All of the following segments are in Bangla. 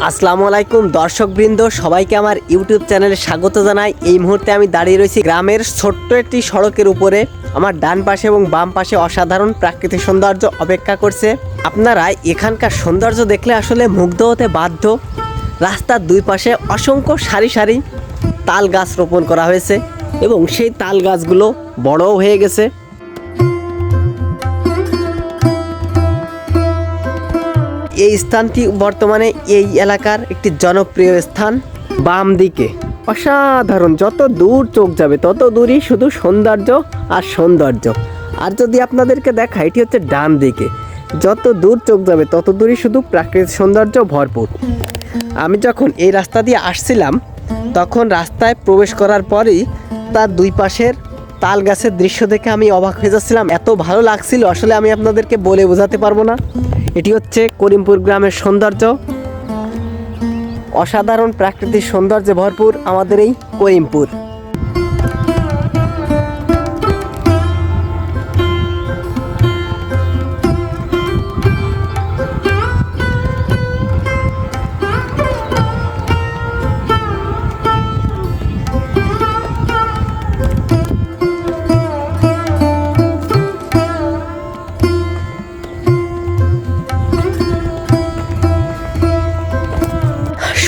আসসালামু আলাইকুম দর্শকবৃন্দ, সবাইকে আমার ইউটিউব চ্যানেলে স্বাগত জানাই। এই মুহূর্তে আমি দাঁড়িয়ে রয়েছি গ্রামের ছোট্ট একটি সড়কের উপরে। আমার ডান পাশে এবং বাম পাশে অসাধারণ প্রাকৃতিক সৌন্দর্য অপেক্ষা করছে। আপনারা এখানকার সৌন্দর্য দেখলে আসলে মুগ্ধ হতে বাধ্য। রাস্তার দুই পাশে অসংখ্য সারি সারি তাল গাছ রোপণ করা হয়েছে এবং সেই তাল গাছগুলো বড়ও হয়ে গেছে। এই স্থানটি বর্তমানে এই এলাকার একটি জনপ্রিয় স্থান। বাম দিকে অসাধারণ, যত দূর চোখ যাবে তত দূরই শুধু সৌন্দর্য আর সৌন্দর্য। আর যদি আপনাদেরকে দেখা, এটি হচ্ছে ডান দিকে, যত দূর চোখ যাবে তত দূরই শুধু প্রাকৃতিক সৌন্দর্য ভরপুর। আমি যখন এই রাস্তা দিয়ে আসছিলাম তখন রাস্তায় প্রবেশ করার পরেই তার দুই পাশের তাল গাছের দৃশ্য দেখে আমি অবাক হয়ে যাচ্ছিলাম। এত ভালো লাগছিল, আসলে আমি আপনাদেরকে বলে বোঝাতে পারবো না। এটি হচ্ছে করিমপুর গ্রামের সৌন্দর্য। অসাধারণ প্রাকৃতিক সৌন্দর্যে ভরপুর আমাদের এই করিমপুর।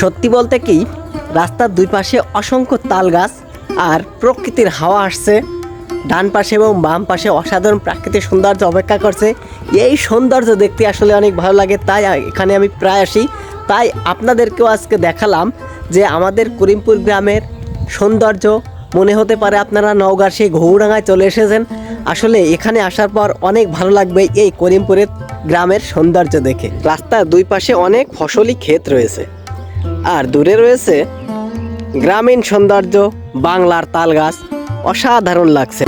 সত্যি বলতে কি, রাস্তার দুই পাশে অসংখ্য তাল গাছ আর প্রকৃতির হাওয়া আসছে। ডান পাশে এবং বাম পাশে অসাধারণ প্রাকৃতিক সৌন্দর্য অপেক্ষা করছে। এই সৌন্দর্য দেখতে আসলে অনেক ভালো লাগে, তাই এখানে আমি প্রায় আসি। তাই আপনাদেরকেও আজকে দেখালাম যে আমাদের করিমপুর গ্রামের সৌন্দর্য। মনে হতে পারে আপনারা নওগাঁর সেই ঘৌড়াঙ্গায় চলে এসেছেন। আসলে এখানে আসার পর অনেক ভালো লাগবে এই করিমপুরের গ্রামের সৌন্দর্য দেখে। রাস্তার দুই পাশে অনেক ফসলি ক্ষেত রয়েছে আর দূরে রয়েছে গ্রামীণ সৌন্দর্য, বাংলার তাল গাছ। অসাধারণ লাগছে।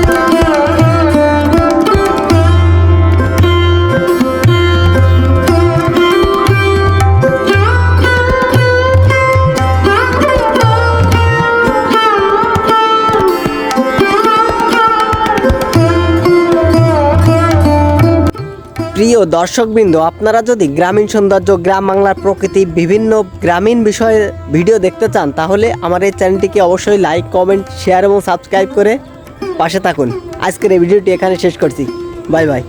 প্রিয় দর্শকবৃন্দ, আপনারা যদি গ্রামীণ সৌন্দর্য, গ্রাম বাংলার প্রকৃতি, বিভিন্ন গ্রামীণ বিষয়ে ভিডিও দেখতে চান তাহলে আমার এই চ্যানেলটিকে অবশ্যই লাইক, কমেন্ট, শেয়ার এবং সাবস্ক্রাইব করে পাশে থাকুন। আজকের এই ভিডিওটি এখানে শেষ করছি। Bye bye.